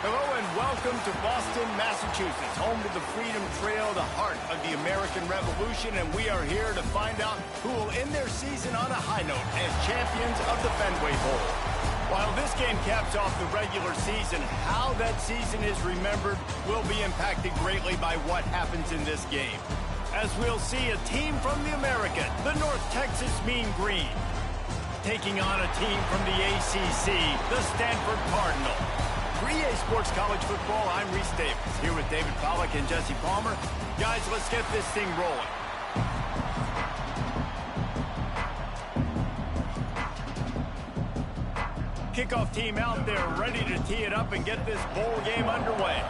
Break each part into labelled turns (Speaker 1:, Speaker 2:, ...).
Speaker 1: Hello and welcome to Boston, Massachusetts, home to the Freedom Trail, the heart of the American Revolution, and we are here to find out who will end their season on a high note as champions of the Fenway Bowl. While this game caps off the regular season, how that season is remembered will be impacted greatly by what happens in this game. As we'll see a team from the American, the North Texas Mean Green, taking on a team from the ACC, the Stanford Cardinal. For EA Sports College Football, I'm Reese Davis, here with David Pollack and Jesse Palmer. Guys, let's get this thing rolling. Kickoff team out there ready to tee it up and get this bowl game underway.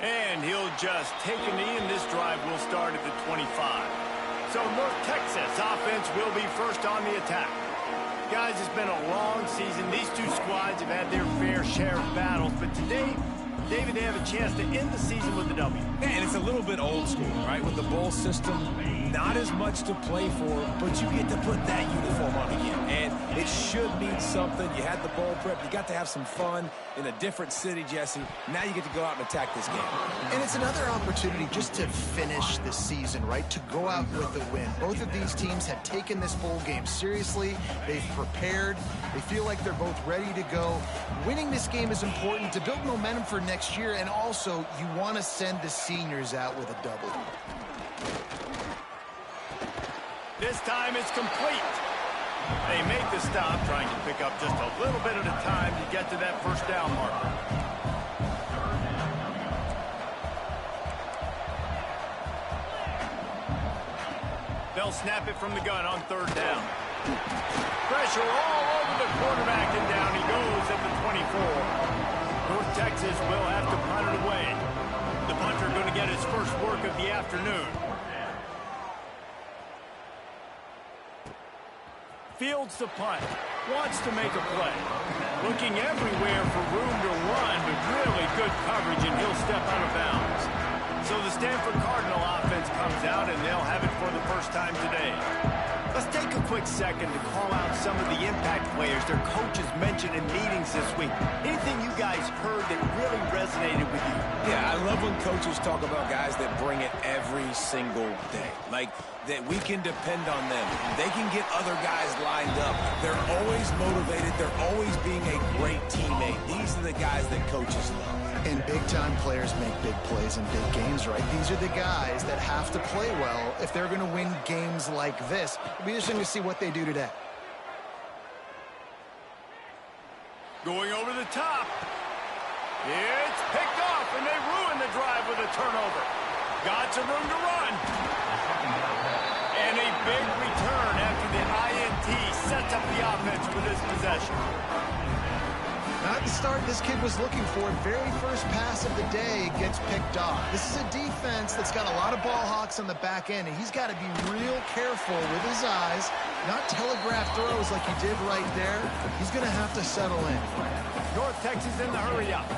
Speaker 1: And he'll just take a knee, and this drive will start at the 25. So North Texas offense will be first on the attack. Guys, it's been a long season. These two squads have had their fair share of battles, but today, David, they have a chance to end the season with a W.
Speaker 2: And it's a little bit old school, right? With the bowl system, not as much to play for, but you get to put that uniform on again. And it should mean something. You had the bowl prep. You got to have some fun in a different city, Jesse. Now you get to go out and attack this game.
Speaker 3: And it's another opportunity just to finish the season, right? To go out with a win. Both of these teams have taken this bowl game seriously. They've prepared. They feel like they're both ready to go. Winning this game is important to build momentum for next year, and also you want to send the seniors out with a double.
Speaker 1: This time it's complete. They make the stop, trying to pick up just a little bit at a time to get to that first down marker. They'll snap it from the gun on third down. Pressure all over the quarterback, and down he goes at the 24. North Texas will have to punt it away. The punter going to get his first work of the afternoon. Fields the punt, wants to make a play. Looking everywhere for room to run, but really good coverage, and he'll step out of bounds. So the Stanford Cardinal offense comes out, and they'll have it for the first time today. Let's take a quick second to call out some of the impact players their coaches mentioned in meetings this week. Anything you guys heard that really resonated with you?
Speaker 2: Yeah, I love when coaches talk about guys that bring it every single day. Like, that we can depend on them. They can get other guys lined up. They're always motivated. They're always being a great teammate. These are the guys that coaches love.
Speaker 3: And big-time players make big plays in big games, right? These are the guys that have to play well if they're going to win games like this. It'll be interesting to see what they do today.
Speaker 1: Going over the top. It's picked off, and they ruin the drive with a turnover. Got some room to run. And a big return after the INT sets up the offense for this possession.
Speaker 3: Not the start this kid was looking for. Very first pass of the day gets picked off. This is a defense that's got a lot of ball hawks on the back end, and he's got to be real careful with his eyes, not telegraph throws like he did right there. He's going to have to settle in.
Speaker 1: North Texas in the hurry up.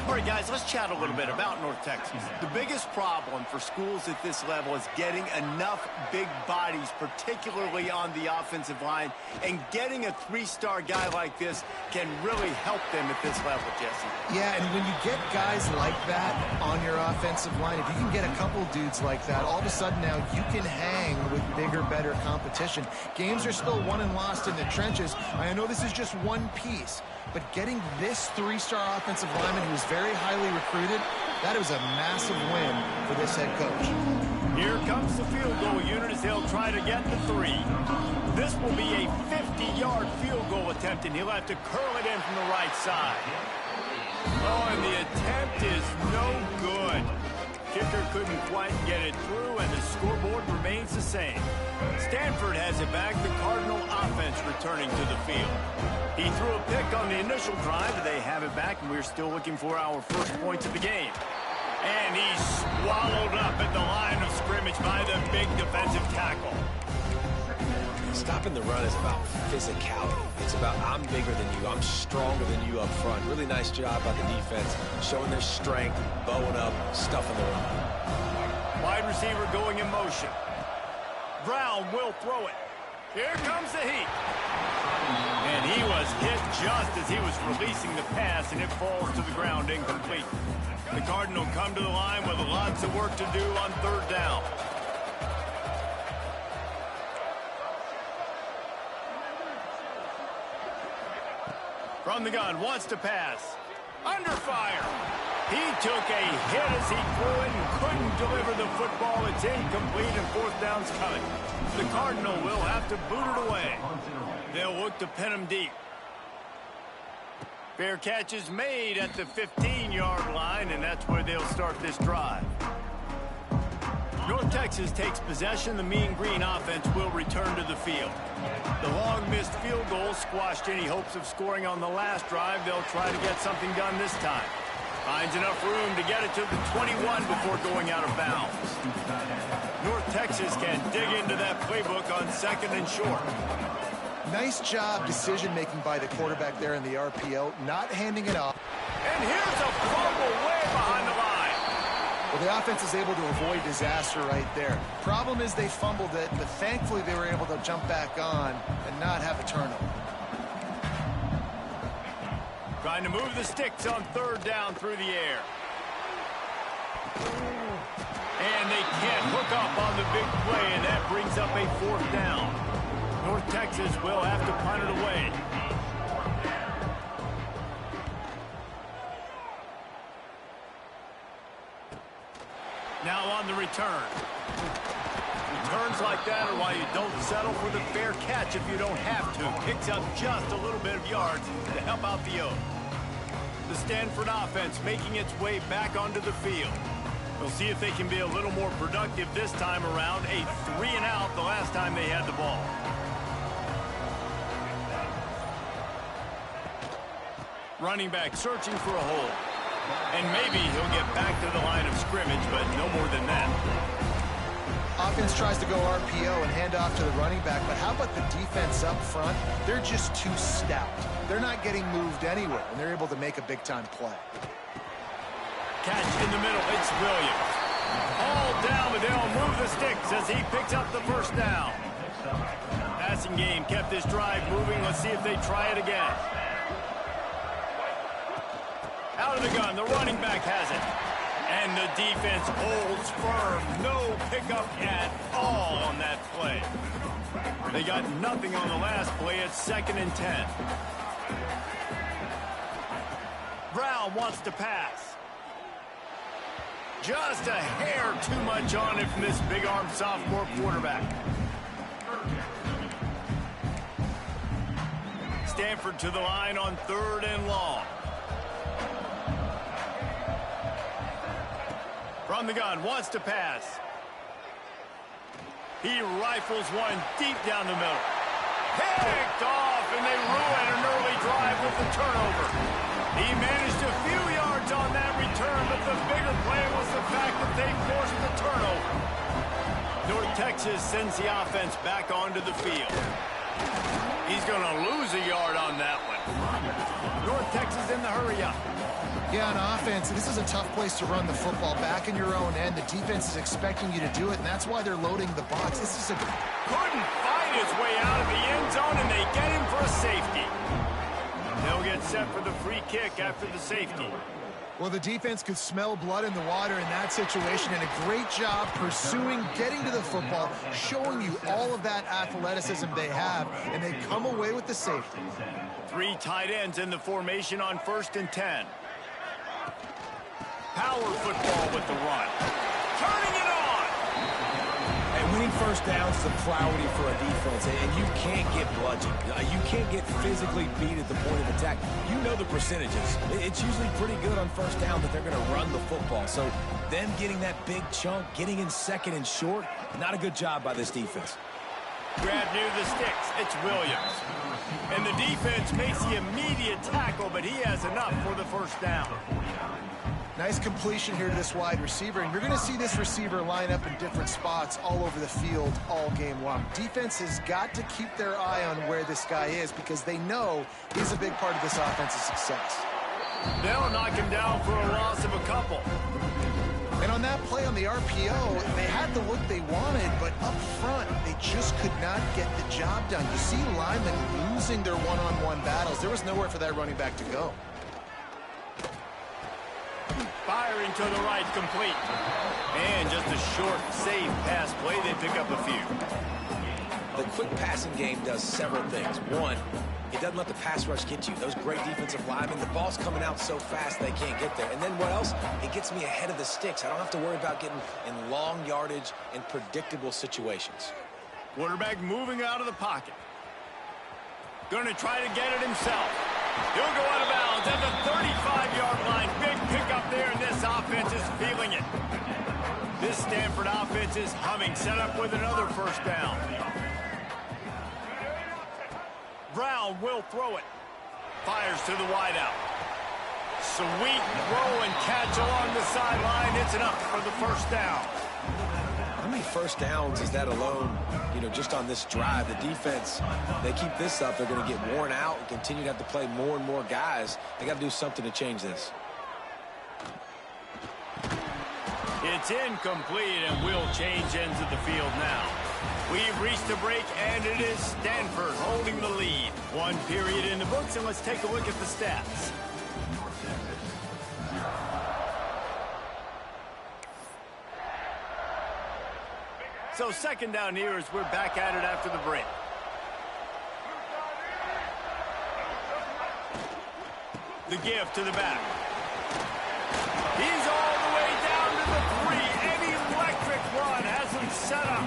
Speaker 1: All right, guys, let's chat a little bit about North Texas. The biggest problem for schools at this level is getting enough big bodies, particularly on the offensive line, and getting a three-star guy like this can really help them at this level, Jesse.
Speaker 3: Yeah, and when you get guys like that on your offensive line, if you can get a couple dudes like that, all of a sudden now you can hang with bigger, better competition. Games are still won and lost in the trenches. I know this is just one piece, but getting this three-star offensive lineman who is very highly recruited, that was a massive win for this head coach.
Speaker 1: Here comes the field goal unit as they'll try to get the 3. This will be a 50-yard field goal attempt, and he'll have to curl it in from the right side. Oh, and the attempt is no good. Kicker couldn't quite get it through, and the scoreboard remains the same. Stanford has it back, the Cardinal offense returning to the field. He threw a pick on the initial drive, but they have it back, and we're still looking for our first points of the game. And he's swallowed up at the line of scrimmage by the big defensive tackle.
Speaker 2: Stopping the run is about physicality. It's about I'm bigger than you. I'm stronger than you up front. Really nice job by the defense, showing their strength, bowing up, stuffing the run.
Speaker 1: Wide receiver going in motion. Brown will throw it. Here comes the heat. And he was hit just as he was releasing the pass, and it falls to the ground incomplete. The Cardinal come to the line with lots of work to do on third down. From the gun, wants to pass. Under fire. He took a hit as he threw it and couldn't deliver the football. It's incomplete and fourth down's coming. The Cardinal will have to boot it away. They'll look to pin him deep. Fair catch is made at the 15-yard line, and that's where they'll start this drive. North Texas takes possession. The Mean Green offense will return to the field. The long missed field goal squashed any hopes of scoring on the last drive. They'll try to get something done this time. Finds enough room to get it to the 21 before going out of bounds. North Texas can dig into that playbook on second and short.
Speaker 3: Nice job decision-making by the quarterback there in the RPO, not handing it off.
Speaker 1: And here's a fumble way behind the line.
Speaker 3: Well, the offense is able to avoid disaster right there. Problem is they fumbled it, but thankfully they were able to jump back on and not have a turnover.
Speaker 1: Trying to move the sticks on third down through the air. And they can't hook up on the big play, and that brings up a fourth down. North Texas will have to punt it away. Now on the return. Returns like that are why you don't settle for the fair catch if you don't have to. Picks up just a little bit of yards to help out the Oaks. The Stanford offense making its way back onto the field. We'll see if they can be a little more productive this time around. A 3-and-out the last time they had the ball. Running back searching for a hole. And maybe he'll get back to the line of scrimmage, but no more than that.
Speaker 3: Offense tries to go RPO and hand off to the running back, but how about the defense up front? They're just too stout. They're not getting moved anywhere, and they're able to make a big-time play.
Speaker 1: Catch in the middle. It's Williams. All down, but they'll move the sticks as he picks up the first down. Passing game kept this drive moving. Let's see if they try it again. Out of the gun, the running back has it. And the defense holds firm. No pickup at all on that play. They got nothing on the last play. It's 2nd and 10. Brown wants to pass. Just a hair too much on it from this big-armed sophomore quarterback. Stanford to the line on 3rd and long. From the gun, wants to pass. He rifles one deep down the middle. Picked off, and they ruin an early drive with the turnover. He managed a few yards on that return, but the bigger play was the fact that they forced the turnover. North Texas sends the offense back onto the field. He's going to lose a yard on that one. North Texas in the hurry-up.
Speaker 3: Yeah, on offense, this is a tough place to run the football. Back in your own end, the defense is expecting you to do it, and that's why they're loading the box. This is a...
Speaker 1: Couldn't find his way out of the end zone, and they get him for a safety. They'll get set for the free kick after the safety.
Speaker 3: Well, the defense could smell blood in the water in that situation, and a great job pursuing, getting to the football, showing you all of that athleticism they have, and they come away with the safety.
Speaker 1: 3 tight ends in the formation on 1st and 10. Power football with the run. Turning it on!
Speaker 2: And winning first downs is a priority for a defense, and you can't get bludgeoned. You can't get physically beat at the point of attack. You know the percentages. It's usually pretty good on first down that they're going to run the football. So them getting that big chunk, getting in 2nd and short, not a good job by this defense.
Speaker 1: Grab near the sticks. It's Williams. And the defense makes the immediate tackle, but he has enough for the first down.
Speaker 3: Nice completion here to this wide receiver, and you're going to see this receiver line up in different spots all over the field all game long. Defense has got to keep their eye on where this guy is because they know he's a big part of this offense's success.
Speaker 1: They'll knock him down for a loss of a couple.
Speaker 3: And on that play on the RPO, they had the look they wanted, but up front, they just could not get the job done. You see linemen losing their one-on-one battles. There was nowhere for that running back to go.
Speaker 1: Firing to the right, complete. And just a short, safe pass play. They pick up a few.
Speaker 2: The quick passing game does several things. One, it doesn't let the pass rush get you. Those great defensive linemen, the ball's coming out so fast they can't get there. And then what else? It gets me ahead of the sticks. I don't have to worry about getting in long yardage and predictable situations.
Speaker 1: Quarterback moving out of the pocket. Going to try to get it himself. He'll go out of bounds at the 35-yard line. Big pickup there, and this offense is feeling it. This Stanford offense is humming, set up with another first down. Brown will throw it. Fires to the wideout. Sweet throw and catch along the sideline. It's enough for the first down.
Speaker 2: How many first downs is that alone, just on this drive? The defense, they keep this up, they're going to get worn out and continue to have to play more and more guys. They got to do something to change this.
Speaker 1: It's incomplete, and we'll change ends of the field now. We've reached a break, and it is Stanford holding the lead. One period in the books, and let's take a look at the stats. So second down here as we're back at it after the break. The give to the back. He's all the way down to the 3. An electric run has him set up.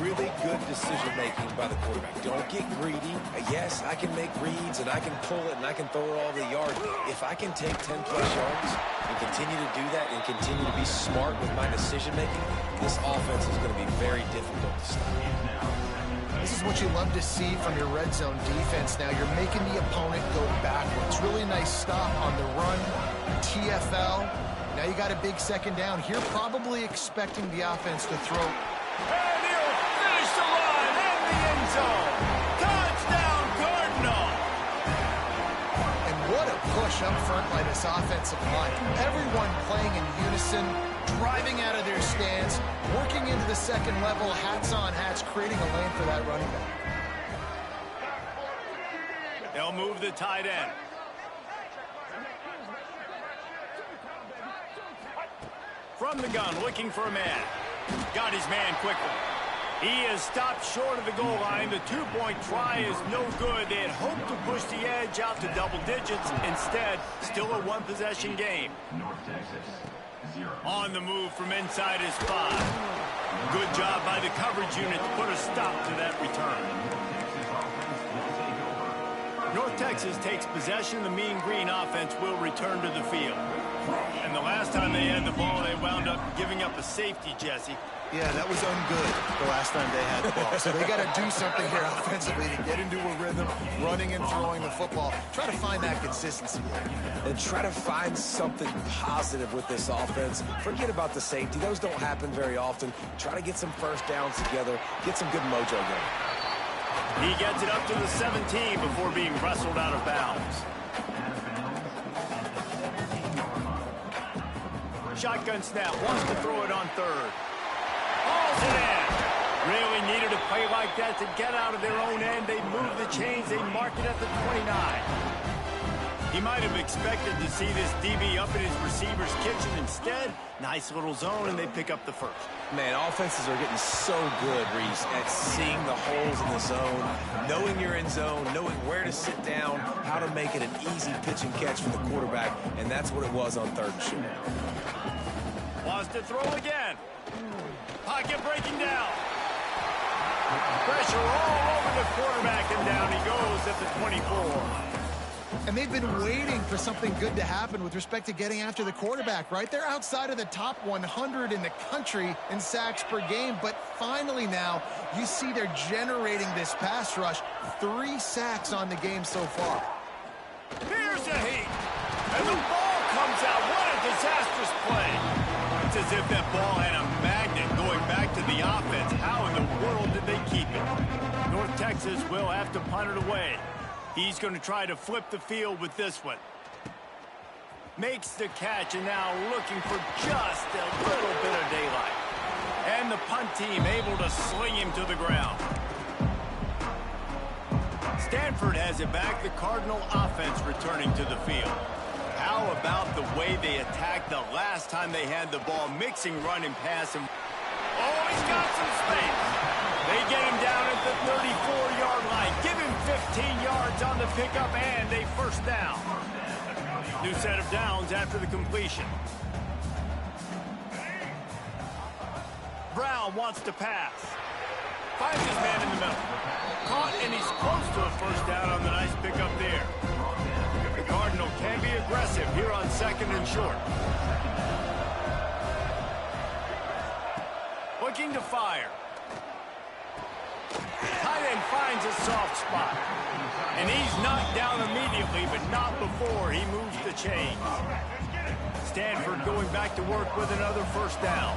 Speaker 2: Really good decision-making by the quarterback. Don't get greedy. Yes, I can make reads, and I can pull it, and I can throw it all the yard. If I can take 10-plus yards and continue to do that and continue to be smart with my decision-making, this offense is going to be very difficult to stop.
Speaker 3: This is what you love to see from your red zone defense. Now you're making the opponent go backwards. Really nice stop on the run, TFL. Now you got a big second down. Here probably expecting the offense to throw.
Speaker 1: And he'll finish the line in the end zone. Touchdown, Cardinal.
Speaker 3: And what a push up front by this offensive line. Everyone playing in unison, driving out of their stands, working into the second level, hats on hats, creating a lane for that running back.
Speaker 1: They'll move the tight end. From the gun, looking for a man. Got his man quickly. He is stopped short of the goal line. The two-point try is no good. They had hoped to push the edge out to double digits. Instead, still a one-possession game. On the move from inside his 5. Good job by the coverage unit to put a stop to that return. North Texas takes possession. The Mean Green offense will return to the field. And the last time they had the ball, they wound up giving up a safety, Jesse.
Speaker 3: Yeah, that was ungood the last time they had the ball. So they got to do something here offensively to get into a rhythm, running and throwing the football. Try to find that consistency here.
Speaker 2: And try to find something positive with this offense. Forget about the safety. Those don't happen very often. Try to get some first downs together. Get some good mojo going.
Speaker 1: He gets it up to the 17 before being wrestled out of bounds. Shotgun snap, wants to throw it on third. Hauls it in. Really needed a play like that to get out of their own end. They move the chains. They mark it at the 29. He might have expected to see this DB up in his receiver's kitchen. Instead, nice little zone, and they pick up the first.
Speaker 2: Man, offenses are getting so good, Reese, at seeing the holes in the zone, knowing you're in zone, knowing where to sit down, how to make it an easy pitch and catch for the quarterback, and that's what it was on third and short.
Speaker 1: Wants to throw again. Pocket breaking down. Pressure all over the quarterback, and down he goes at the 24.
Speaker 3: And they've been waiting for something good to happen with respect to getting after the quarterback, right? They're outside of the top 100 in the country in sacks per game, but finally now you see they're generating this pass rush. 3 sacks on the game so far.
Speaker 1: Here's a heat, and the ball comes out. What a disastrous play. It's as if that ball had a magnet going back to the offense. How in the world did they keep it? North Texas will have to punt it away. He's going to try to flip the field with this one. Makes the catch, and now looking for just a little bit of daylight. And the punt team able to sling him to the ground. Stanford has it back. The Cardinal offense returning to the field. How about the way they attacked the last time they had the ball, mixing run and pass? And oh, he's got some space. They get him down at the 34-yard line. Give him 15 yards on the pickup and a first down. New set of downs after the completion. Brown wants to pass. Finds his man in the middle. Caught, and he's close to a first down on the nice pickup there. The Cardinal can be aggressive here on 2nd and short. Looking to fire. Tight end finds a soft spot. And he's knocked down immediately, but not before he moves the chains. Stanford going back to work with another first down.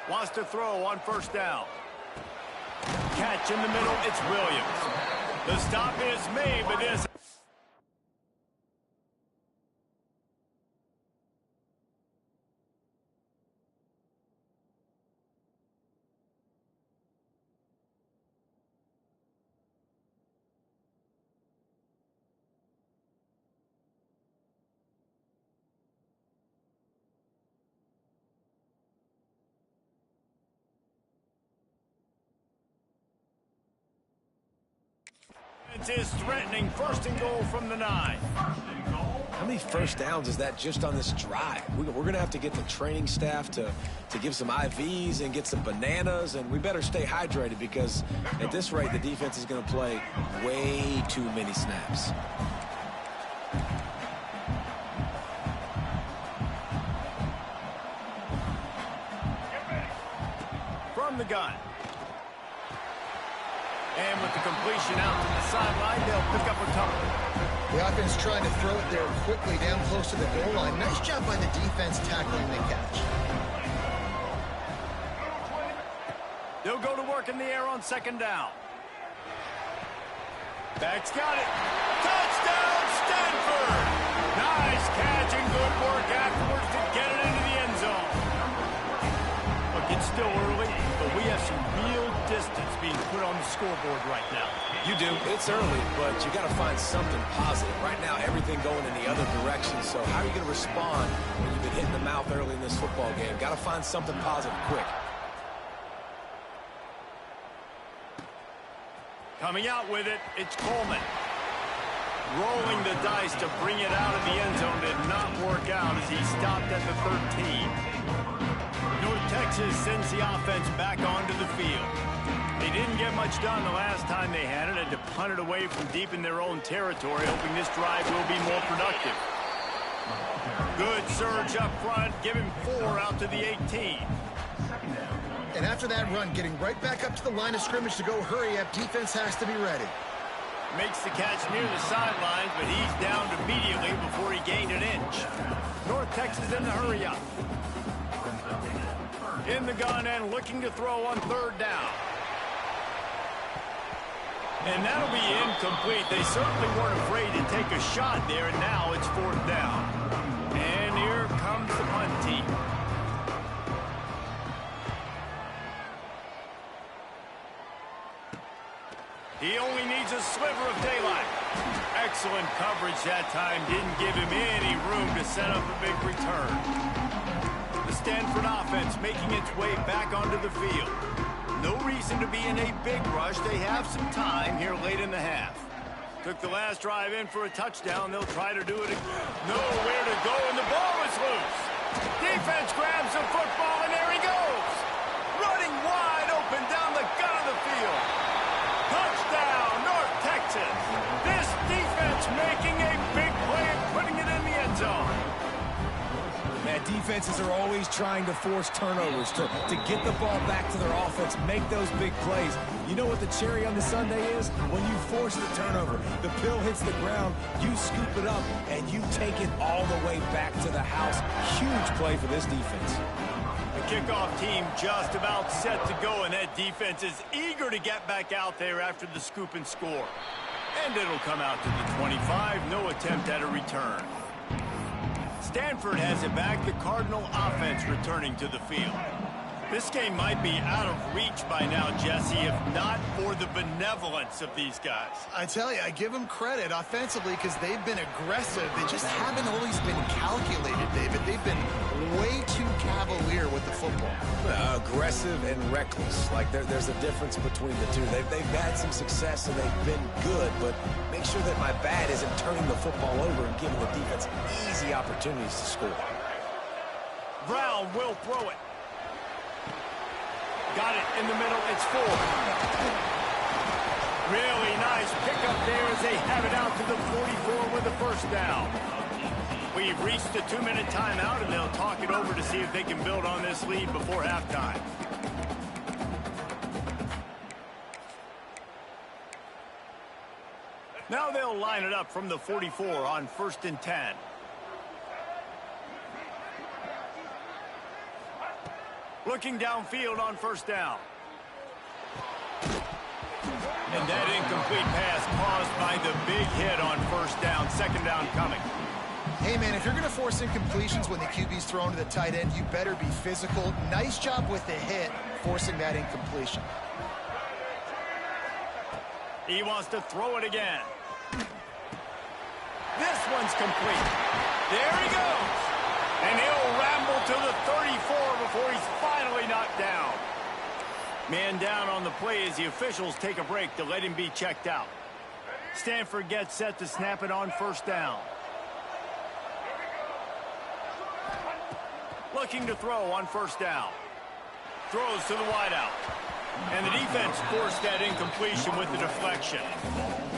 Speaker 1: Wants to throw on first down. Catch in the middle, it's Williams. The stop is made, but this... is threatening 1st and goal from the 9.
Speaker 2: How many first downs is that just on this drive? We're going to have to get the training staff to give some IVs and get some bananas, and we better stay hydrated because at this rate, the defense is going to play way too many snaps.
Speaker 1: From the gun. And with the completion out to the sideline, they'll pick up a couple.
Speaker 3: The offense trying to throw it there quickly down close to the goal line. Nice job by the defense tackling the catch.
Speaker 1: They'll go to work in the air on 2nd down. Back's got it. Touchdown, Stanford! Nice catch and good work afterwards to get it into the end zone. Look, it's still early, but we have some real distance being put on the scoreboard right now.
Speaker 2: You do. It's early, but you got to find something positive. Right now, everything going in the other direction. So how are you going to respond when you've been hit in the mouth early in this football game? Got to find something positive quick.
Speaker 1: Coming out with it, it's Coleman. Rolling the dice to bring it out of the end zone did not work out as he stopped at the 13. North Texas sends the offense back onto the field. They didn't get much done the last time they had it, and to punt it away from deep in their own territory, hoping this drive will be more productive. Good surge up front, give him 4 out to the 18.
Speaker 3: And after that run, getting right back up to the line of scrimmage to go hurry up, defense has to be ready.
Speaker 1: Makes the catch near the sidelines, but he's downed immediately before he gained an inch. North Texas in the hurry up. In the gun and looking to throw on 3rd down. And that'll be incomplete. They certainly weren't afraid to take a shot there, and now it's 4th down. And here comes the punt team. He only needs a sliver of daylight. Excellent coverage that time. Didn't give him any room to set up a big return. The Stanford offense making its way back onto the field. No reason to be in a big rush. They have some time here late in the half. Took the last drive in for a touchdown. They'll try to do it again. Nowhere to go, and the ball is loose. Defense grabs the football, and there he goes. Running wide open down the gut of the field. Touchdown, North Texas. This defense making a big play and putting it in the end zone. That
Speaker 2: defenses are always trying to force turnovers, to get the ball back to their offense, make those big plays. You know what the cherry on the sundae is? When you force the turnover, the pill hits the ground, you scoop it up, and you take it all the way back to the house. Huge play for this defense.
Speaker 1: The kickoff team just about set to go, and that defense is eager to get back out there after the scoop and score. And it'll come out to the 25, no attempt at a return. Stanford has it back, the Cardinal offense returning to the field. This game might be out of reach by now, Jesse, if not for the benevolence of these guys.
Speaker 3: I tell you, I give them credit offensively because they've been aggressive. They just haven't always been calculated, David. They've been way too cavalier with the football.
Speaker 2: Aggressive and reckless. Like there's a difference between the two. They've had some success and they've been good, but make sure that my bat isn't turning the football over and giving the defense easy opportunities to score.
Speaker 1: Brown will throw it. Got it in the middle. It's 4. Really nice pickup there as they have it out to the 44 with a first down. We've reached the 2-minute timeout, and they'll talk it over to see if they can build on this lead before halftime. Now they'll line it up from the 44 on 1st and 10. Looking downfield on 1st down. And that incomplete pass caused by the big hit on 1st down. 2nd down coming.
Speaker 3: Hey, man, if you're going to force incompletions when the QB's thrown to the tight end, you better be physical. Nice job with the hit, forcing that incompletion.
Speaker 1: He wants to throw it again. This one's complete. There he goes. And he'll ramble to the 34 before he's finally knocked down. Man down on the play as the officials take a break to let him be checked out. Stanford gets set to snap it on 1st down. Looking to throw on 1st down. Throws to the wideout. And the defense forced that incompletion with the deflection.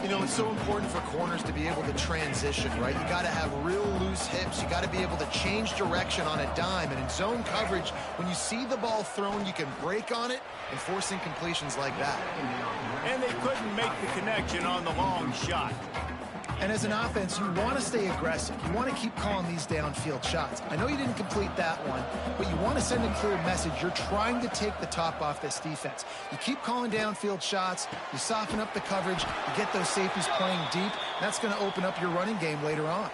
Speaker 3: You know, it's so important for corners to be able to transition, right? You got to have real loose hips. You got to be able to change direction on a dime. And in zone coverage, when you see the ball thrown, you can break on it and force incompletions like that.
Speaker 1: And they couldn't make the connection on the long shot.
Speaker 3: And as an offense, you want to stay aggressive. You want to keep calling these downfield shots. I know you didn't complete that one, but you want to send a clear message. You're trying to take the top off this defense. You keep calling downfield shots. You soften up the coverage. You get those safeties playing deep. That's going to open up your running game later on.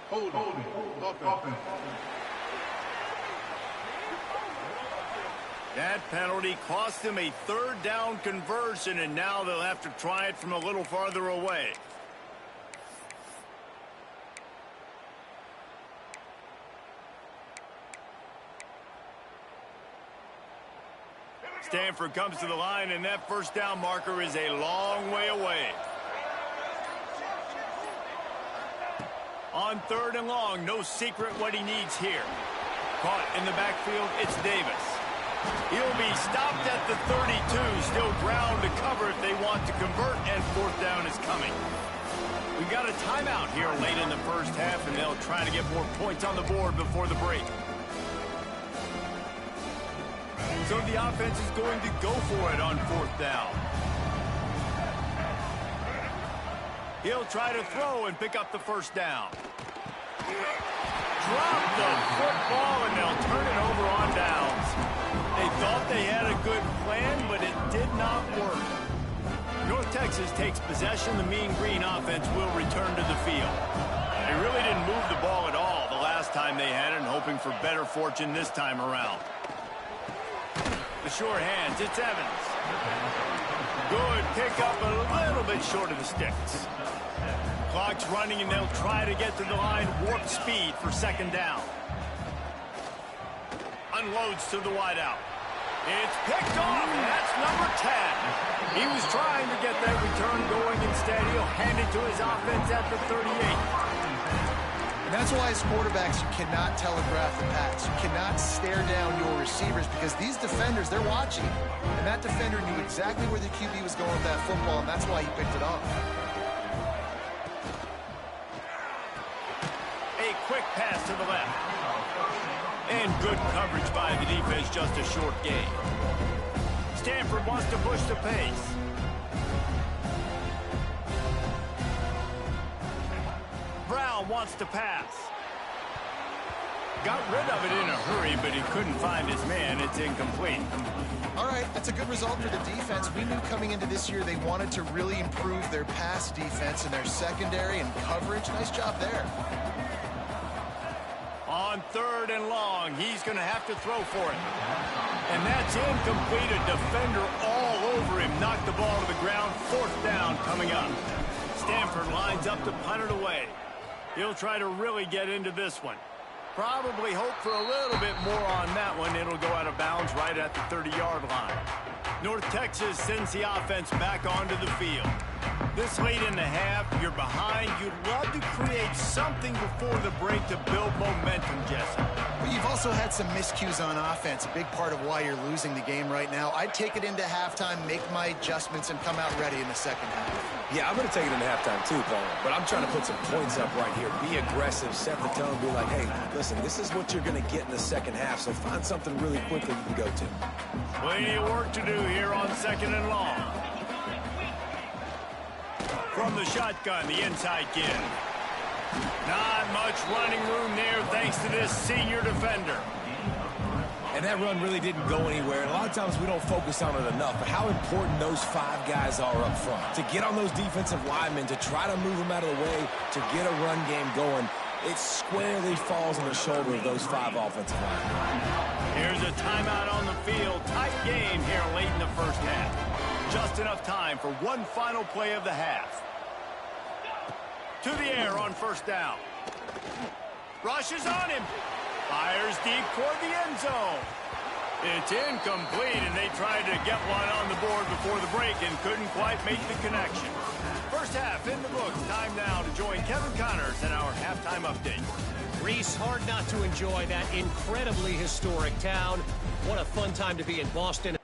Speaker 4: Hold offense.
Speaker 1: That penalty cost them a 3rd down conversion, and now they'll have to try it from a little farther away. Stanford comes to the line, and that 1st down marker is a long way away. On 3rd and long, no secret what he needs here. Caught in the backfield, it's Davis. He'll be stopped at the 32, still ground to cover if they want to convert, and 4th down is coming. We've got a timeout here late in the 1st half, and they'll try to get more points on the board before the break. So the offense is going to go for it on 4th down. He'll try to throw and pick up the 1st down. Drop the football, and they'll turn it over on downs. They thought they had a good plan, but it did not work. North Texas takes possession. The Mean Green offense will return to the field. They really didn't move the ball at all the last time they had it, and hoping for better fortune this time around. The short hands, it's Evans. Good pick up, a little bit short of the sticks. Clock's running, and they'll try to get to the line. Warp speed for 2nd down. Unloads to the wideout. It's picked off, and that's number 10. He was trying to get that return going. Instead, he'll hand it to his offense at the 38.
Speaker 3: And that's why as quarterbacks, you cannot telegraph the pass. You cannot stare down your receivers because these defenders, they're watching. And that defender knew exactly where the QB was going with that football, and that's why he picked it off.
Speaker 1: A quick pass to the left. And good coverage by the defense, just a short gain. Stanford wants to push the pace. Brown wants to pass. Got rid of it in a hurry, but he couldn't find his man. It's incomplete.
Speaker 3: All right, that's a good result for the defense. We knew coming into this year they wanted to really improve their pass defense and their secondary and coverage. Nice job there.
Speaker 1: On 3rd and long, he's going to have to throw for it. And that's incomplete. A defender all over him. Knocked the ball to the ground. 4th down coming up. Stanford lines up to punt it away. He'll try to really get into this one. Probably hope for a little bit more on that one. It'll go out of bounds right at the 30-yard line. North Texas sends the offense back onto the field. This late in the half, you're behind. You'd love to create something before the break to build momentum, Jesse.
Speaker 3: But you've also had some miscues on offense, a big part of why you're losing the game right now. I'd take it into halftime, make my adjustments, and come out ready in the second half.
Speaker 2: Yeah, I'm going to take it into halftime too, Paul. But I'm trying to put some points up right here. Be aggressive, set the tone, be like, hey, listen, this is what you're going to get in the second half, so find something really quickly you can go to.
Speaker 1: Plenty of work to do here on 2nd and long. From the shotgun, the inside give. Not much running room there thanks to this senior defender.
Speaker 2: And that run really didn't go anywhere. And a lot of times we don't focus on it enough, but how important those 5 guys are up front. To get on those defensive linemen, to try to move them out of the way, to get a run game going, it squarely falls on the shoulder of those 5 offensive linemen.
Speaker 1: Here's a timeout on the field. Tight game here late in the first half. Just enough time for one final play of the half. To the air on 1st down. Rushes on him. Fires deep toward the end zone. It's incomplete, and they tried to get one on the board before the break and couldn't quite make the connection. First half in the books. Time now to join Kevin Connors in our halftime update.
Speaker 5: Reese, hard not to enjoy that incredibly historic town. What a fun time to be in Boston.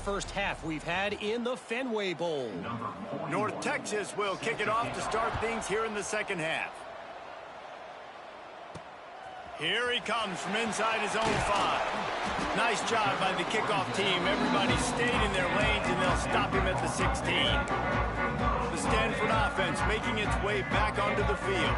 Speaker 5: First half we've had in the Fenway Bowl.
Speaker 1: North Texas will kick it off to start things here in the second half. Here he comes from inside his own 5. Nice job by the kickoff team. Everybody stayed in their lanes, and they'll stop him at the 16. The Stanford offense making its way back onto the field.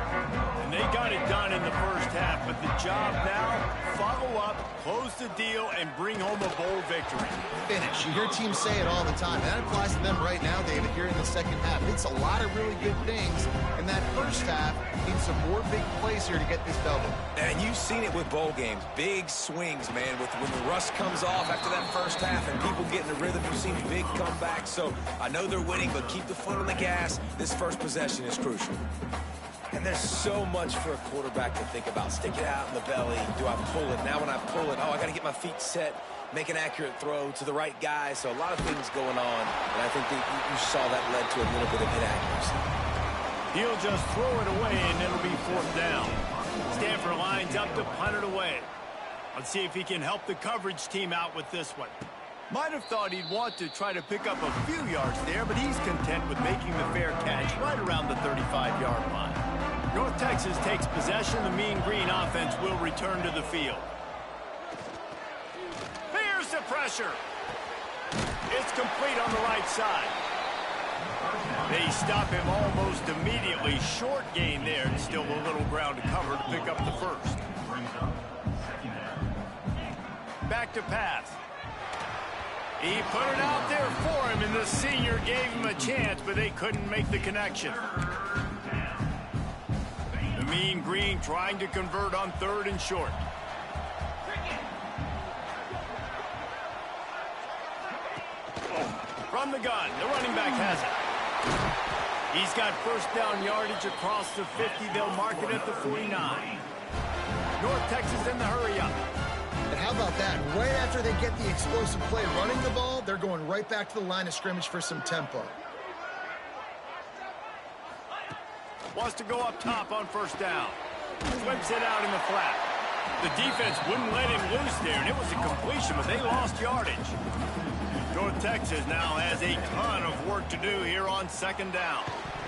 Speaker 1: And they got it done in the first half, but the job now, follow up, close the deal, and bring home a bowl victory.
Speaker 3: Finish. You hear teams say it all the time. That applies to them right now, David, here in the second half. It's a lot of really good things. And that first half needs some more big plays here to get this double.
Speaker 2: And you've seen it with bowl games. Big swings, man. When the rust comes off after that first half and people get in the rhythm, you've seen big comebacks. So I know they're winning, but keep the foot on the gas. This first possession is crucial. And there's so much for a quarterback to think about. Stick it out in the belly. Do I pull it? Now when I pull it, I got to get my feet set, make an accurate throw to the right guy. So a lot of things going on. And I think that you saw that led to a little bit of inaccuracy.
Speaker 1: He'll just throw it away, and it'll be 4th down. Stanford lines up to punt it away. Let's see if he can help the coverage team out with this one. Might have thought he'd want to try to pick up a few yards there, but he's content with making the fair catch right around the 35-yard line. North Texas takes possession. The Mean Green offense will return to the field. Here's the pressure. It's complete on the right side. They stop him almost immediately. Short gain there, and still a little ground to cover to pick up the first. Back to pass. He put it out there for him, and the senior gave him a chance, but they couldn't make the connection. The Mean Green trying to convert on 3rd and short. From the gun, the running back has it. He's got first down yardage across the 50. They'll mark it at the 49. North Texas in the hurry-up.
Speaker 3: And how about that? Right after they get the explosive play running the ball, they're going right back to the line of scrimmage for some tempo.
Speaker 1: Wants to go up top on 1st down. Flips it out in the flat. The defense wouldn't let him loose there, and it was a completion, but they lost yardage. North Texas now has a ton of work to do here on second down.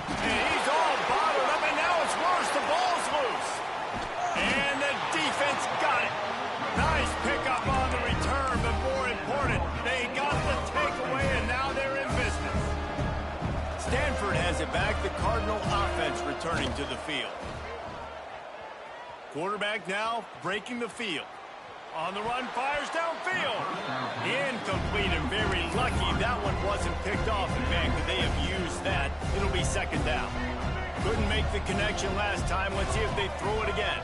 Speaker 1: And he's all bottled up, and now it's worse. The ball's loose. And the defense got it. Nice pickup on the return, but more important, they got the takeaway, and now they're in business. Stanford has it back. The Cardinal offense returning to the field. Quarterback now breaking the field. On the run, fires downfield. Incomplete, and very lucky that one wasn't picked off. In fact, they have used that. It'll be second down. Couldn't make the connection last time. Let's see if they throw it again.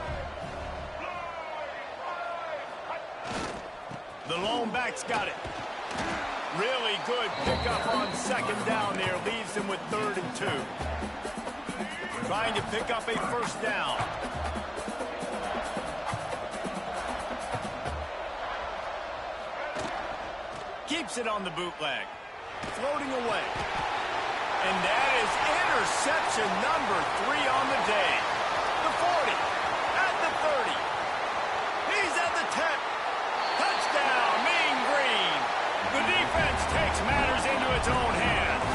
Speaker 1: The lone back's got it. Really good pickup on second down there. Leaves him with 3rd and 2. Trying to pick up a first down. Keeps it on the bootleg. Floating away. And that is interception number 3 on the day. The 40. At the 30. He's at the 10. Touchdown, Mean Green. The defense takes matters into its own hands.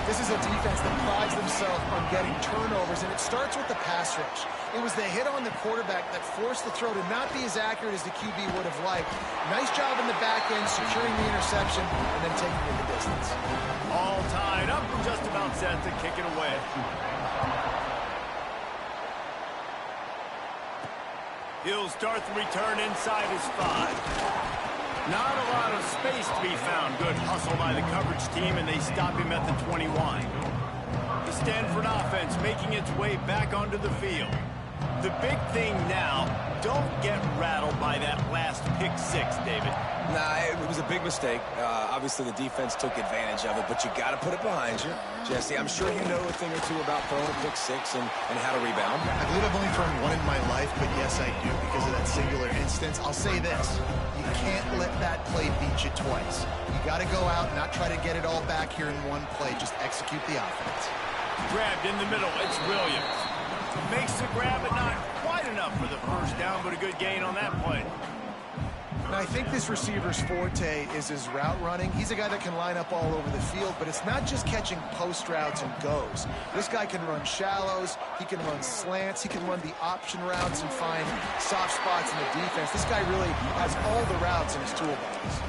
Speaker 3: This is a defense that prides themselves on getting turnovers, and it starts with the pass rush. It was the hit on the quarterback that forced the throw to not be as accurate as the QB would have liked. Nice job in the back end, securing the interception, and then taking it the distance.
Speaker 1: All tied up and just about set to kick it away. He'll start the return inside his 5. Not a lot of space to be found. Good hustle by the coverage team, and they stop him at the 21. The Stanford offense making its way back onto the field. The big thing now, don't get rattled by that last pick 6, David.
Speaker 2: Nah, it was a big mistake. Obviously, the defense took advantage of it, but you got to put it behind you. Jesse, I'm sure you know a thing or two about throwing a pick 6 and how to rebound.
Speaker 3: I believe I've only thrown one in my life, but yes, I do because of that singular instance. I'll say this. You can't let that play beat you twice. You got to go out and not try to get it all back here in one play. Just execute the offense.
Speaker 1: Grabbed in the middle. It's Williams. Makes the grab, but not quite enough for the first down, but a good gain on that play.
Speaker 3: Now, I think this receiver's forte is his route running. He's a guy that can line up all over the field, but it's not just catching post routes and goes. This guy can run shallows, he can run slants, he can run the option routes and find soft spots in the defense. This guy really has all the routes in his toolbox.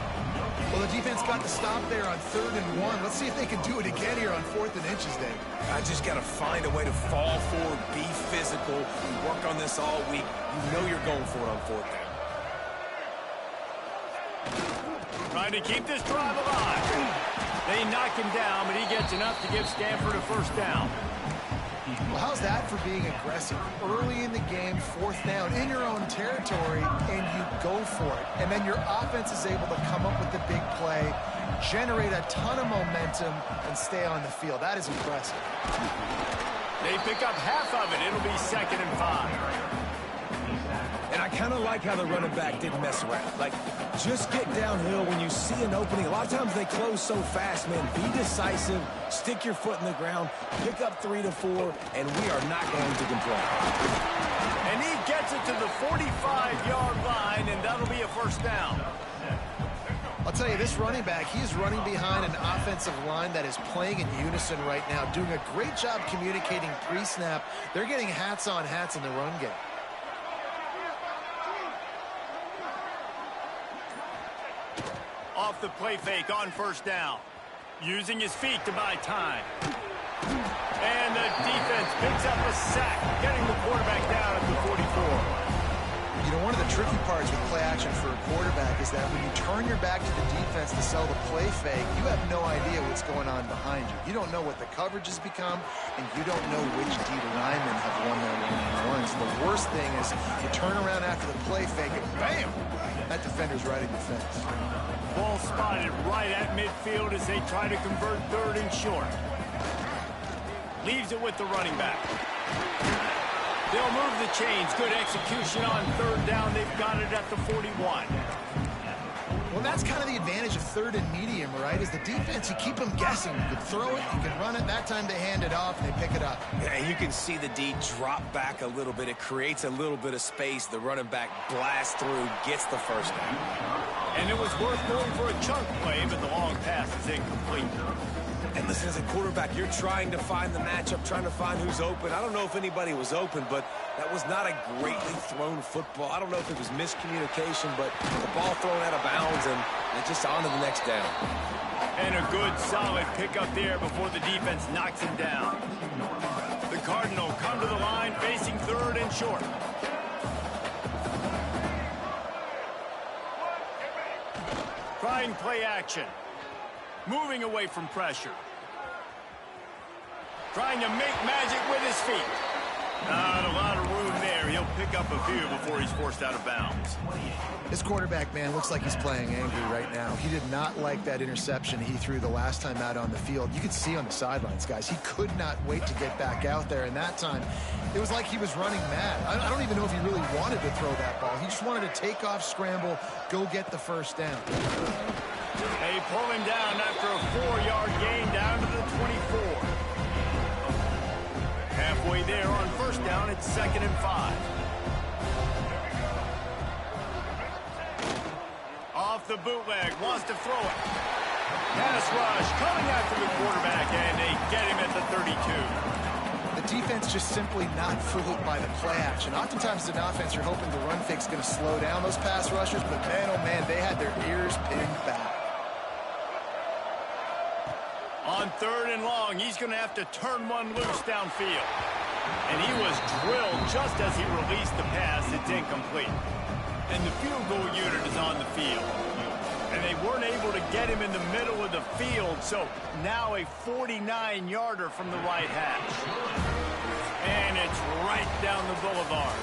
Speaker 3: Well, the defense got the stop there on 3rd and 1. Let's see if they can do it again here on 4th and inches, Dave.
Speaker 2: I just got to find a way to fall forward, be physical, and work on this all week. You know you're going for it on 4th down.
Speaker 1: Trying to keep this drive alive. They knock him down, but he gets enough to give Stanford a first down.
Speaker 3: Well, how's that for being aggressive? Early in the game, 4th down, in your own territory, and you go for it. And then your offense is able to come up with the big play, generate a ton of momentum, and stay on the field. That is impressive.
Speaker 1: They pick up half of it. It'll be 2nd and 5.
Speaker 2: And I kind of like how the running back didn't mess around. Like, just get downhill when you see an opening. A lot of times they close so fast, man. Be decisive, stick your foot in the ground, pick up 3 to 4, and we are not going to complain.
Speaker 1: And he gets it to the 45-yard line, and that'll be a first down.
Speaker 3: I'll tell you, this running back, he's running behind an offensive line that is playing in unison right now, doing a great job communicating pre-snap. They're getting hats on hats in the run game.
Speaker 1: Off the play fake on first down. Using his feet to buy time. And the defense picks up a sack, getting the quarterback down at the 44.
Speaker 3: You know, one of the tricky parts with play action for a quarterback is that when you turn your back to the defense to sell the play fake, you have no idea what's going on behind you. You don't know what the coverage has become, and you don't know which D linemen have won their one-on-ones. The worst thing is you turn around after the play fake, and bam! That defender's right in your face.
Speaker 1: Ball spotted right at midfield as they try to convert 3rd and short. Leaves it with the running back. They'll move the chains. Good execution on 3rd down. They've got it at the 41.
Speaker 3: Well, that's kind of the advantage of third and medium, right? Is the defense, you keep them guessing. You can throw it, you can run it. That time they hand it off and they pick it up.
Speaker 2: Yeah, and you can see the D drop back a little bit. It creates a little bit of space. The running back blasts through, gets the first down.
Speaker 1: And it was worth going for a chunk play, but the long pass is incomplete.
Speaker 2: And listen, as a quarterback, you're trying to find the matchup, trying to find who's open. I don't know if anybody was open, but that was not a greatly thrown football. I don't know if it was miscommunication, but the ball thrown out of bounds and just on to the next down.
Speaker 1: And a good, solid pickup there before the defense knocks him down. The Cardinal come to the line facing third and short. Trying play action. Moving away from pressure. Trying to make magic with his feet. Not a lot of room there. He'll pick up a few before he's forced out of bounds.
Speaker 3: This quarterback, man, looks like he's playing angry right now. He did not like that interception he threw the last time out on the field. You could see on the sidelines, guys, he could not wait to get back out there. And that time, it was like he was running mad. I don't even know if he really wanted to throw that ball. He just wanted to take off, scramble, go get the first down.
Speaker 1: They pull him down after a 4-yard gain down to the 24. Halfway there on first down, it's 2nd and 5. Off the bootleg, wants to throw it. Pass rush coming after the quarterback, and they get him at the 32.
Speaker 3: The defense just simply not fooled by the play action. Oftentimes, as an offense, you're hoping the run fake's going to slow down those pass rushers, but man, oh man, they had their ears pinned back.
Speaker 1: On 3rd and long, he's going to have to turn one loose downfield. And he was drilled just as he released the pass. It's incomplete. And the field goal unit is on the field. And they weren't able to get him in the middle of the field, so now a 49-yarder from the right hash. And it's right down the boulevard.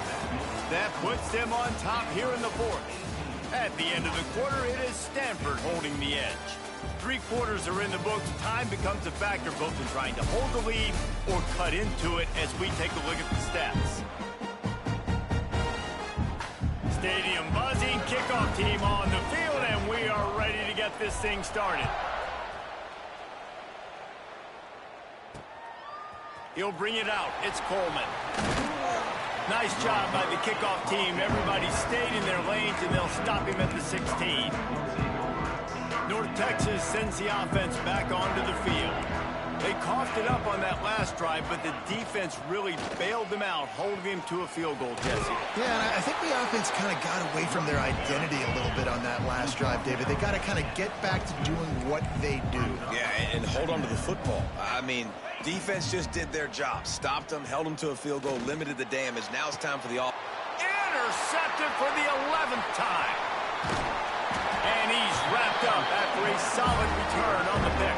Speaker 1: That puts them on top here in the 4th. At the end of the quarter, it is Stanford holding the edge. 3 quarters are in the books. Time becomes a factor both in trying to hold the lead or cut into it as we take a look at the stats. Stadium buzzing, kickoff team on the field, and we are ready to get this thing started. He'll bring it out. It's Coleman. Nice job by the kickoff team. Everybody stayed in their lanes, and they'll stop him at the 16. North Texas sends the offense back onto the field. They coughed it up on that last drive, but the defense really bailed them out, holding him to a field goal, Jesse.
Speaker 3: Yeah, and I think the offense kind of got away from their identity a little bit on that last drive, David. They got to kind of get back to doing what they do.
Speaker 2: Yeah, and hold on to the football. I mean, defense just did their job. Stopped them, held them to a field goal, limited the damage. Now it's time for the offense.
Speaker 1: Intercepted for the 11th time. And he's wrapped up after a solid return on the pick.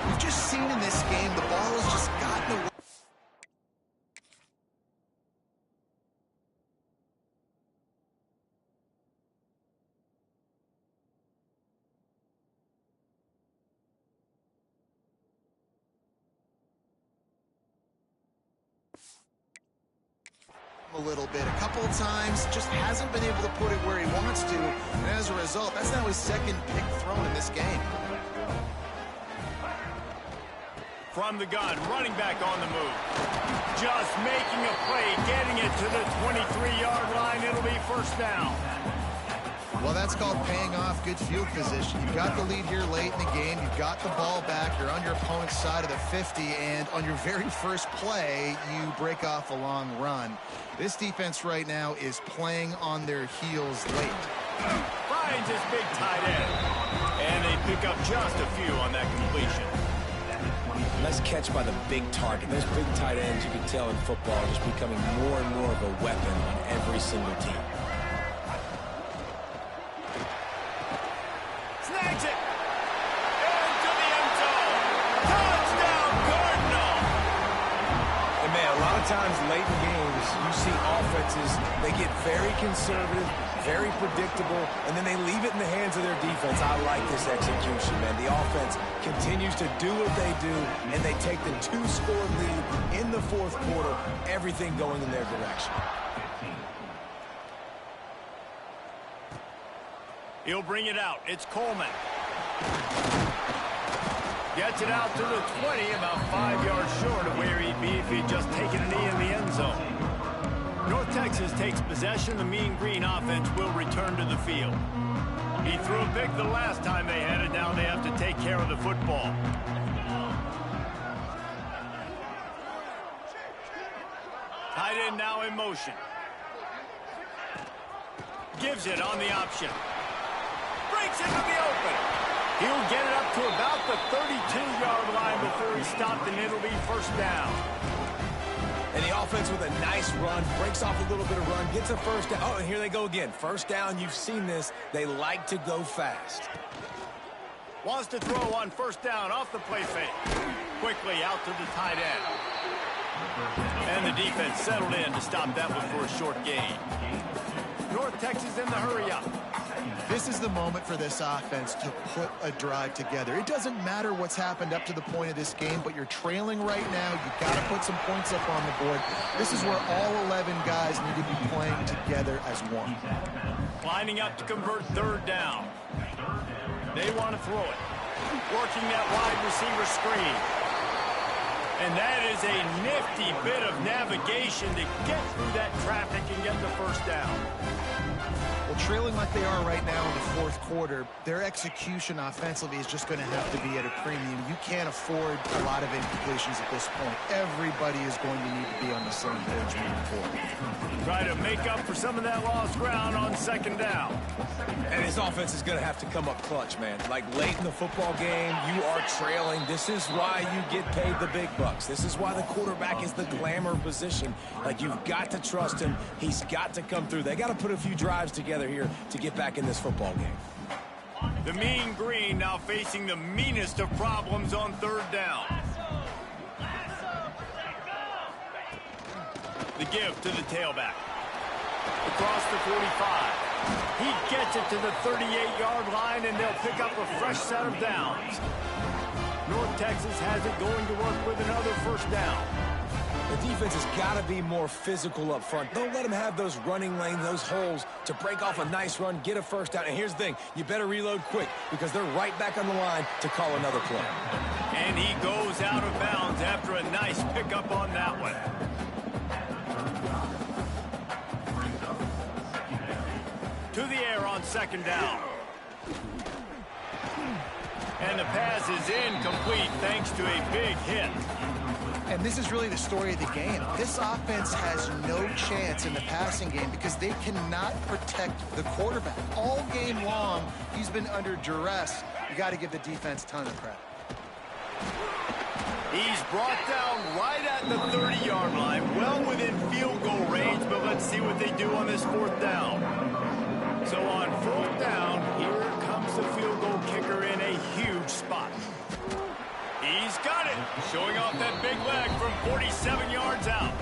Speaker 3: We've just seen in this game, the ball has just gotten away. A little bit. A couple of times, just hasn't been able to put it where he wants to. And as a result, that's now his 2nd pick thrown in this game.
Speaker 1: From the gun, running back on the move. Just making a play, getting it to the 23-yard line. It'll be first down.
Speaker 3: Well, that's called paying off good field position. You've got the lead here late in the game. You've got the ball back. You're on your opponent's side of the 50, and on your very first play, you break off a long run. This defense right now is playing on their heels late.
Speaker 1: Finds his big tight end. And they pick up just a few on that completion.
Speaker 2: Nice catch by the big target. Those big tight ends, you can tell in football, are just becoming more and more of a weapon on every single team.
Speaker 1: Snags it. Into the end zone. Touchdown, Cardinal.
Speaker 2: And man, a lot of times late in games, you see offenses, they get very conservative, very predictable, and then they leave it in the hands of their defense. I like this execution, man. The offense continues to do what they do, and they take the 2-score lead in the 4th quarter, everything going in their direction.
Speaker 1: He'll bring it out. It's Coleman. Gets it out to the 20, about 5 yards short of where he'd be if he'd just taken a knee in the end zone. North Texas takes possession. The Mean Green offense will return to the field. He threw it big the last time they had it. Now they have to take care of the football. Tight end now in motion. Gives it on the option. Breaks into the open. He'll get it up to about the 32-yard line before he stopped, and it'll be first down.
Speaker 2: And the offense with a nice run, breaks off a little bit of run, gets a first down. Oh, and here they go again. First down, you've seen this. They like to go fast.
Speaker 1: Wants to throw on first down off the play fake. Quickly out to the tight end. And the defense settled in to stop that one for a short gain. North Texas in the hurry-up.
Speaker 3: This is the moment for this offense to put a drive together. It doesn't matter what's happened up to the point of this game, but you're trailing right now. You've got to put some points up on the board. This is where all 11 guys need to be playing together as one.
Speaker 1: Lining up to convert third down. They want to throw it. Working that wide receiver screen. And that is a nifty bit of navigation to get through that traffic and get the first down.
Speaker 3: Well, trailing like they are right now in the fourth quarter, their execution offensively is just going to have to be at a premium. You can't afford a lot of incompletions at this point. Everybody is going to need to be on the same page moving forward.
Speaker 1: Try to make up for some of that lost ground on second down.
Speaker 2: And his offense is going to have to come up clutch, man. Like late in the football game, you are trailing. This is why you get paid the big bucks. This is why the quarterback is the glamour position. Like, you've got to trust him. He's got to come through. They got to put a few drives together here to get back in this football game.
Speaker 1: The Mean Green now facing the meanest of problems on third down. The give to the tailback. Across the 45. He gets it to the 38-yard line, and they'll pick up a fresh set of downs. North Texas has it going to work with another first down.
Speaker 2: The defense has got to be more physical up front. Don't let them have those running lanes, those holes to break off a nice run, get a first down. And here's the thing, you better reload quick because they're right back on the line to call another play.
Speaker 1: And he goes out of bounds after a nice pickup on that one. To the air on second down. And the pass is incomplete thanks to a big hit.
Speaker 3: And this is really the story of the game. This offense has no chance in the passing game because they cannot protect the quarterback. All game long, he's been under duress. You got to give the defense a ton of credit.
Speaker 1: He's brought down right at the 30-yard line, well within field goal range, but let's see what they do on this fourth down. So on fourth down, here comes the field goal kicker in a huge spot. He's got it, showing off that big leg from 47 yards out.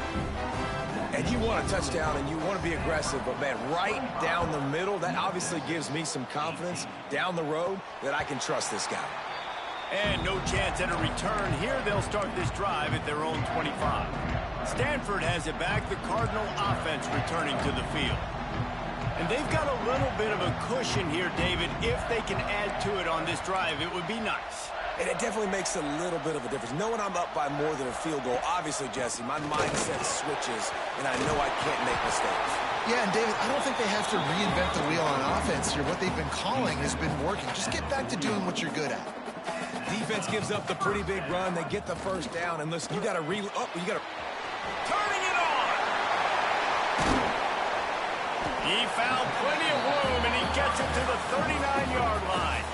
Speaker 2: And you want a touchdown and you want to be aggressive, but man, right down the middle, that obviously gives me some confidence down the road that I can trust this guy.
Speaker 1: And no chance at a return. Here they'll start this drive at their own 25. Stanford has it back, the Cardinal offense returning to the field. And they've got a little bit of a cushion here, David. If they can add to it on this drive, it would be nice.
Speaker 2: And it definitely makes a little bit of a difference. Knowing I'm up by more than a field goal, obviously, Jesse, my mindset switches, and I know I can't make mistakes.
Speaker 3: Yeah, and David, I don't think they have to reinvent the wheel on offense here. What they've been calling has been working. Just get back to doing what you're good at.
Speaker 2: Defense gives up the pretty big run. They get the first down, and listen, you got to turning it on.
Speaker 1: He found plenty of room, and he gets it to the 39-yard line.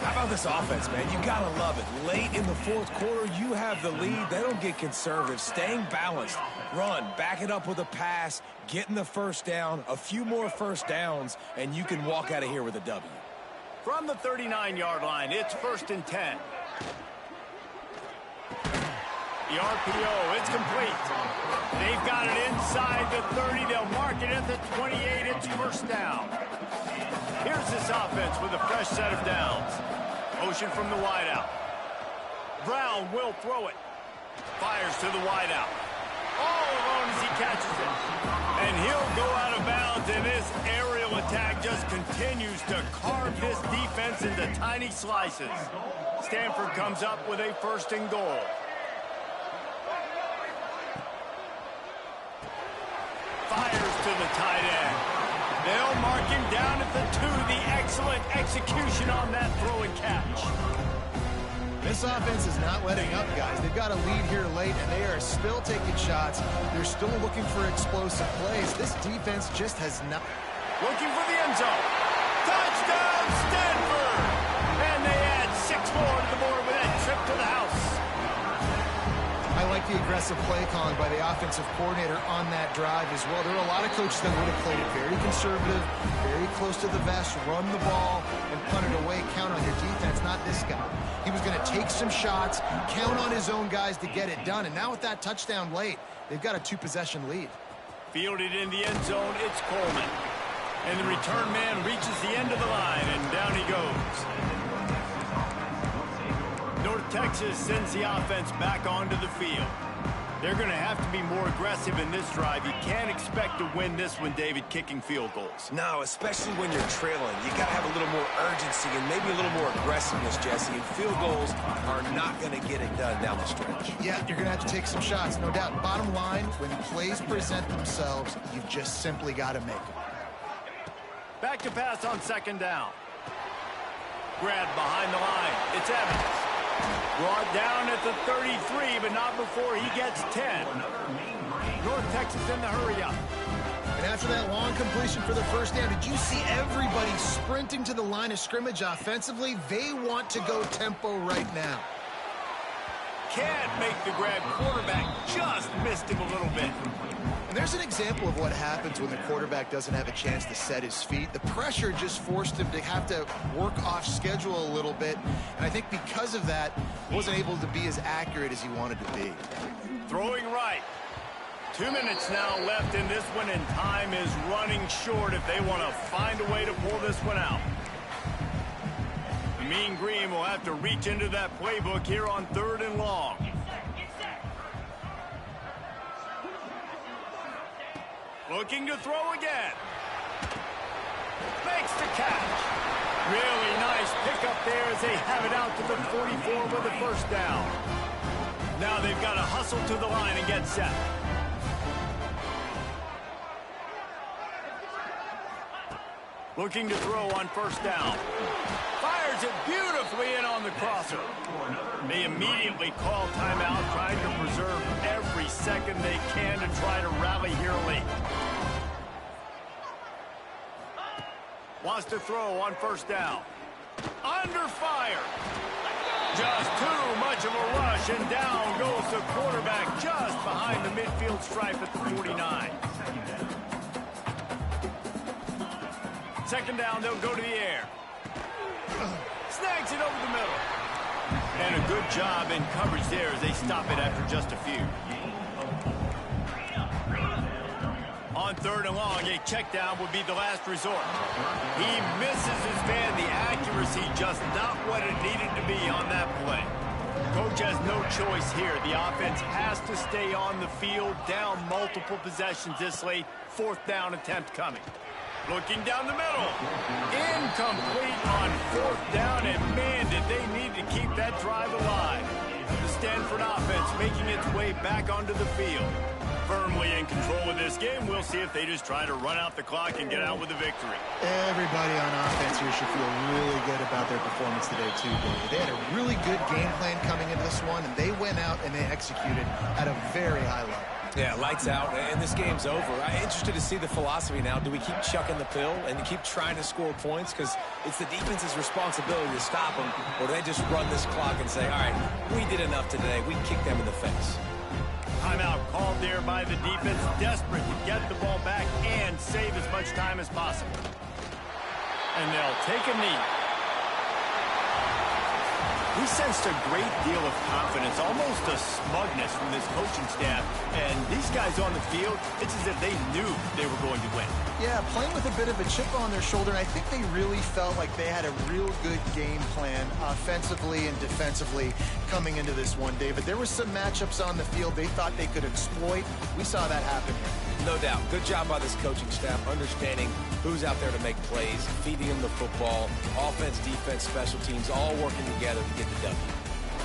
Speaker 2: How about this offense, man? You got to love it. Late in the fourth quarter, you have the lead. They don't get conservative. Staying balanced. Run, back it up with a pass, getting the first down, a few more first downs, and you can walk out of here with a W.
Speaker 1: From the 39-yard line, it's 1st and 10. The RPO, it's complete. They've got it inside the 30. They'll mark it at the 28. It's first down. Here's this offense with a fresh set of downs. Motion from the wideout. Brown will throw it. Fires to the wideout. All alone as he catches it. And he'll go out of bounds, and this aerial aerial attack just continues to carve this defense into tiny slices. Stanford comes up with a 1st and goal. Fires to the tight end. They'll mark him down at the 2. The excellent execution on that throw and catch.
Speaker 3: This offense is not letting up, guys. They've got a lead here late, and they are still taking shots. They're still looking for explosive plays. This defense just has not...
Speaker 1: Looking for the end zone. Touchdown, Stanford! And they add 6 more to the board with that trip to the house.
Speaker 3: I like the aggressive play calling by the offensive coordinator on that drive as well. There are a lot of coaches that would have played it very conservative, very close to the vest, run the ball, and punt it away, count on your defense, not this guy. He was going to take some shots, count on his own guys to get it done. And now with that touchdown late, they've got a 2-possession lead.
Speaker 1: Fielded in the end zone, it's Coleman. And the return man reaches the end of the line, and down he goes. North Texas sends the offense back onto the field. They're going to have to be more aggressive in this drive. You can't expect to win this one, David, kicking field goals.
Speaker 2: No, especially when you're trailing. You got to have a little more urgency and maybe a little more aggressiveness, Jesse. And field goals are not going to get it done down the stretch.
Speaker 3: Yeah, you're going to have to take some shots, no doubt. Bottom line, when plays present themselves, you've just simply got to make them.
Speaker 1: Back to pass on 2nd down. Grabbed behind the line. It's Evans. Brought down at the 33, but not before he gets 10. North Texas in the hurry up.
Speaker 3: And after that long completion for the 1st down, did you see everybody sprinting to the line of scrimmage offensively? They want to go tempo right now.
Speaker 1: Can't make the grab. Quarterback just missed him a little bit.
Speaker 3: And there's an example of what happens when the quarterback doesn't have a chance to set his feet. The pressure just forced him to have to work off schedule a little bit. And I think because of that, wasn't able to be as accurate as he wanted to be.
Speaker 1: Throwing right. 2 minutes now left in this one, and time is running short if they want to find a way to pull this one out. The Mean Green will have to reach into that playbook here on 3rd and long. Looking to throw again. Makes the catch. Really nice pickup there as they have it out to the 44 with the 1st down. Now they've got to hustle to the line and get set. Looking to throw on 1st down. Fires it beautifully in on the crosser. They immediately call timeout, trying to preserve every second they can to try to rally here late. Wants to throw on 1st down. Under fire. Just too much of a rush, and down goes the quarterback just behind the midfield stripe at the 49. 2nd down, they'll go to the air. Snags it over the middle. And a good job in coverage there as they stop it after just a few. On 3rd and long, a check down would be the last resort. He misses his man. The accuracy just not what it needed to be on that play. Coach has no choice here. The offense has to stay on the field, down multiple possessions this late. 4th down attempt coming. Looking down the middle. Incomplete on 4th down, and man, did they need to keep that drive alive. The Stanford offense making its way back onto the field. Firmly in control of this game. We'll see if they just try to run out the clock and get out with a victory.
Speaker 3: Everybody on offense here should feel really good about their performance today, too, Dave. They had a really good game plan coming into this one, and they went out and they executed at a very high level.
Speaker 2: Yeah, lights out, and this game's over. I'm interested to see the philosophy now. Do we keep chucking the pill and keep trying to score points? Because it's the defense's responsibility to stop them, or do they just run this clock and say, all right, we did enough today. We kicked them in the face.
Speaker 1: Timeout called there by the defense, desperate to get the ball back and save as much time as possible. And they'll take a knee. We sensed a great deal of confidence, almost a smugness from this coaching staff. And these guys on the field, it's as if they knew they were going to win.
Speaker 3: Yeah, playing with a bit of a chip on their shoulder, and I think they really felt like they had a real good game plan offensively and defensively coming into this one, David. There were some matchups on the field they thought they could exploit. We saw that happen here.
Speaker 2: No doubt. Good job by this coaching staff, understanding who's out there to make plays, feeding them the football, offense, defense, special teams, all working together to get the W.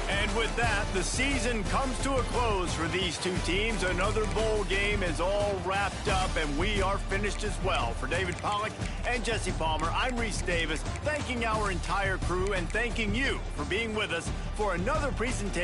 Speaker 1: And with that, the season comes to a close for these two teams. Another bowl game is all wrapped up, and we are finished as well. For David Pollack and Jesse Palmer, I'm Reese Davis, thanking our entire crew and thanking you for being with us for another presentation.